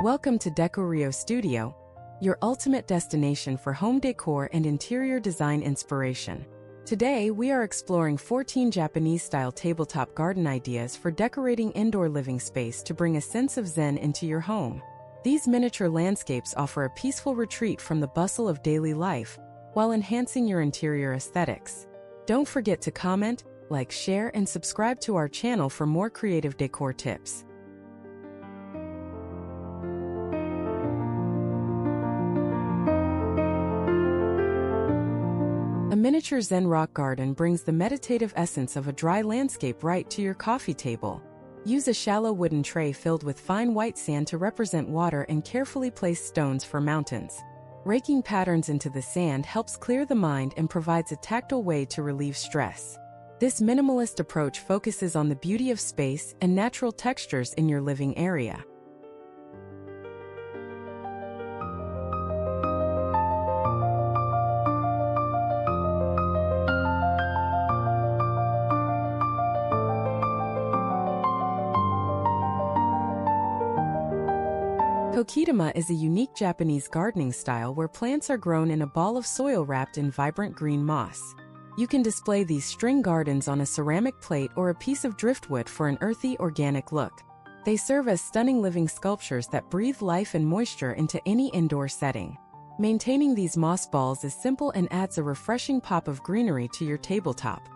Welcome to Decorio Studio, your ultimate destination for home decor and interior design inspiration. Today, we are exploring 14 Japanese-style tabletop garden ideas for decorating indoor living space to bring a sense of zen into your home. These miniature landscapes offer a peaceful retreat from the bustle of daily life, while enhancing your interior aesthetics. Don't forget to comment, like, share, and subscribe to our channel for more creative decor tips. A miniature Zen rock garden brings the meditative essence of a dry landscape right to your coffee table. Use a shallow wooden tray filled with fine white sand to represent water and carefully place stones for mountains. Raking patterns into the sand helps clear the mind and provides a tactile way to relieve stress. This minimalist approach focuses on the beauty of space and natural textures in your living area. Kokedama is a unique Japanese gardening style where plants are grown in a ball of soil wrapped in vibrant green moss. You can display these string gardens on a ceramic plate or a piece of driftwood for an earthy, organic look. They serve as stunning living sculptures that breathe life and moisture into any indoor setting. Maintaining these moss balls is simple and adds a refreshing pop of greenery to your tabletop.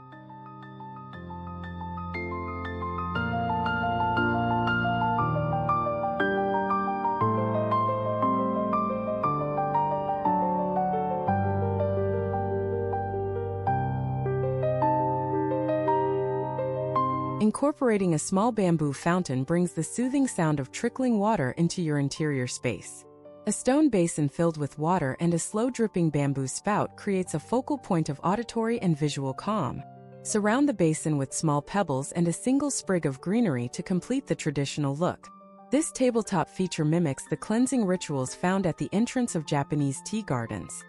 Incorporating a small bamboo fountain brings the soothing sound of trickling water into your interior space. A stone basin filled with water and a slow-dripping bamboo spout creates a focal point of auditory and visual calm. Surround the basin with small pebbles and a single sprig of greenery to complete the traditional look. This tabletop feature mimics the cleansing rituals found at the entrance of Japanese tea gardens.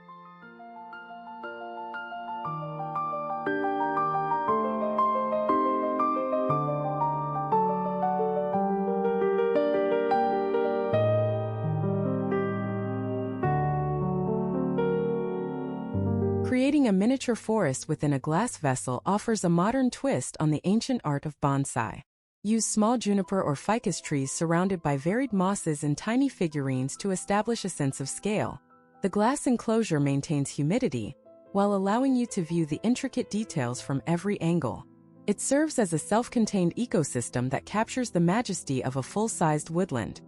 Creating a miniature forest within a glass vessel offers a modern twist on the ancient art of bonsai. Use small juniper or ficus trees surrounded by varied mosses and tiny figurines to establish a sense of scale. The glass enclosure maintains humidity, while allowing you to view the intricate details from every angle. It serves as a self-contained ecosystem that captures the majesty of a full-sized woodland.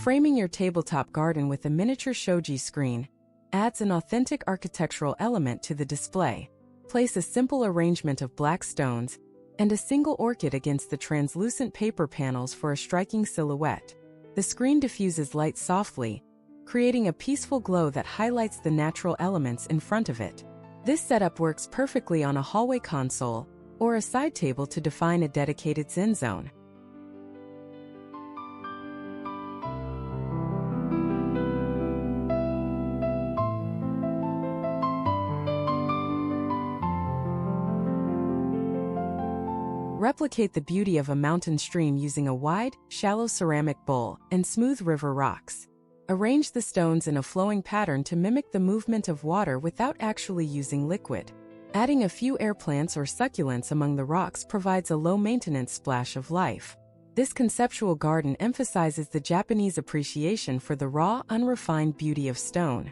Framing your tabletop garden with a miniature shoji screen adds an authentic architectural element to the display. Place a simple arrangement of black stones and a single orchid against the translucent paper panels for a striking silhouette. The screen diffuses light softly, creating a peaceful glow that highlights the natural elements in front of it. This setup works perfectly on a hallway console or a side table to define a dedicated Zen zone. Replicate the beauty of a mountain stream using a wide, shallow ceramic bowl and smooth river rocks. Arrange the stones in a flowing pattern to mimic the movement of water without actually using liquid. Adding a few air plants or succulents among the rocks provides a low-maintenance splash of life. This conceptual garden emphasizes the Japanese appreciation for the raw, unrefined beauty of stone.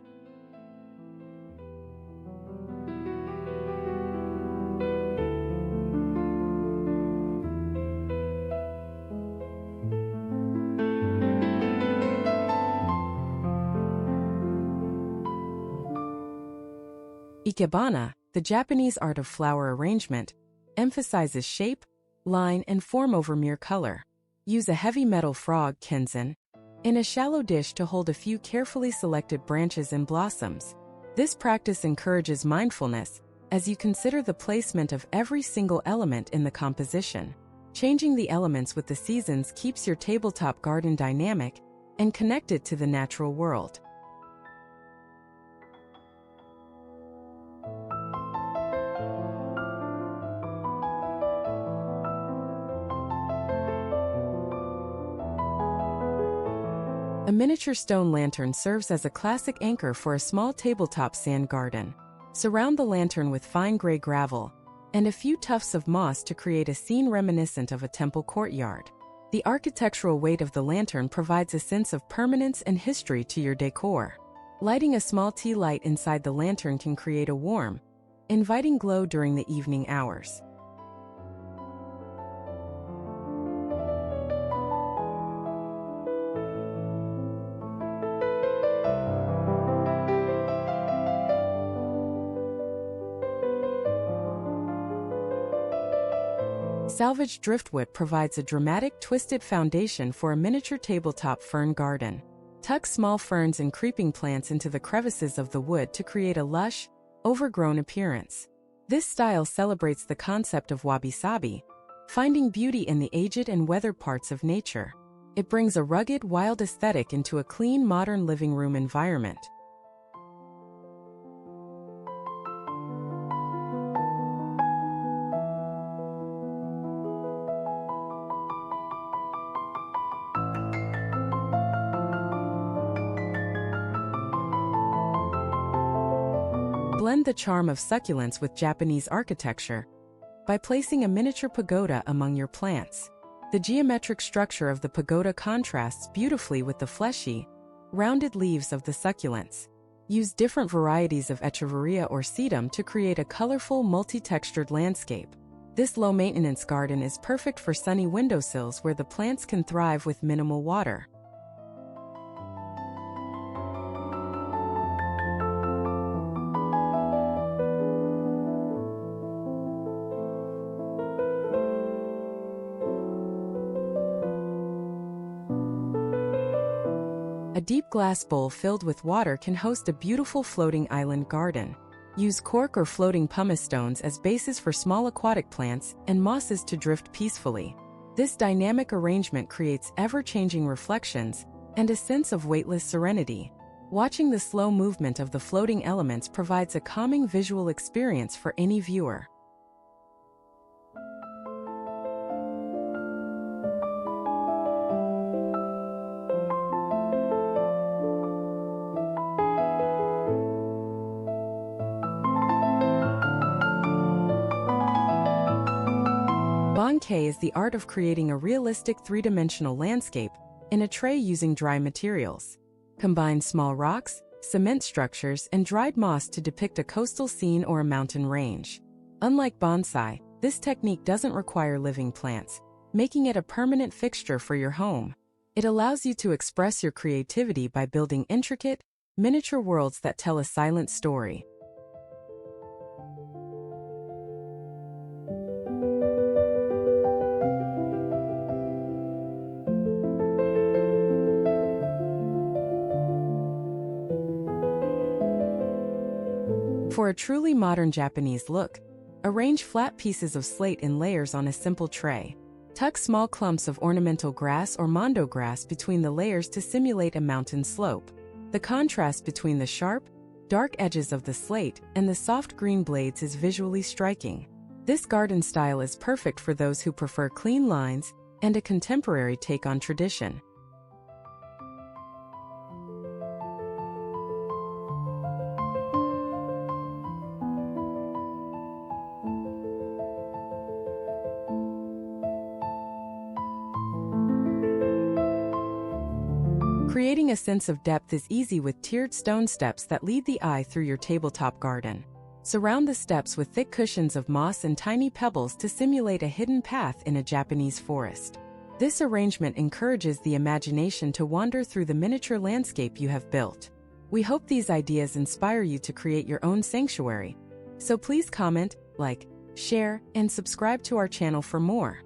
Ikebana, the Japanese art of flower arrangement, emphasizes shape, line, and form over mere color. Use a heavy metal frog kenzen in a shallow dish to hold a few carefully selected branches and blossoms. This practice encourages mindfulness as you consider the placement of every single element in the composition. Changing the elements with the seasons keeps your tabletop garden dynamic and connected to the natural world. A miniature stone lantern serves as a classic anchor for a small tabletop sand garden. Surround the lantern with fine gray gravel and a few tufts of moss to create a scene reminiscent of a temple courtyard. The architectural weight of the lantern provides a sense of permanence and history to your decor. Lighting a small tea light inside the lantern can create a warm, inviting glow during the evening hours. Salvaged driftwood provides a dramatic, twisted foundation for a miniature tabletop fern garden. Tuck small ferns and creeping plants into the crevices of the wood to create a lush, overgrown appearance. This style celebrates the concept of wabi-sabi, finding beauty in the aged and weathered parts of nature. It brings a rugged, wild aesthetic into a clean, modern living room environment. Blend the charm of succulents with Japanese architecture by placing a miniature pagoda among your plants. The geometric structure of the pagoda contrasts beautifully with the fleshy, rounded leaves of the succulents. Use different varieties of echeveria or sedum to create a colorful, multi-textured landscape. This low-maintenance garden is perfect for sunny windowsills where the plants can thrive with minimal water. A deep glass bowl filled with water can host a beautiful floating island garden. Use cork or floating pumice stones as bases for small aquatic plants and mosses to drift peacefully. This dynamic arrangement creates ever-changing reflections and a sense of weightless serenity. Watching the slow movement of the floating elements provides a calming visual experience for any viewer. Bonsai is the art of creating a realistic three-dimensional landscape in a tray using dry materials. Combine small rocks, cement structures, and dried moss to depict a coastal scene or a mountain range. Unlike bonsai, this technique doesn't require living plants, making it a permanent fixture for your home. It allows you to express your creativity by building intricate, miniature worlds that tell a silent story. For a truly modern Japanese look, arrange flat pieces of slate in layers on a simple tray. Tuck small clumps of ornamental grass or mondo grass between the layers to simulate a mountain slope. The contrast between the sharp, dark edges of the slate and the soft green blades is visually striking. This garden style is perfect for those who prefer clean lines and a contemporary take on tradition. Creating a sense of depth is easy with tiered stone steps that lead the eye through your tabletop garden. Surround the steps with thick cushions of moss and tiny pebbles to simulate a hidden path in a Japanese forest. This arrangement encourages the imagination to wander through the miniature landscape you have built. We hope these ideas inspire you to create your own sanctuary. So please comment, like, share, and subscribe to our channel for more.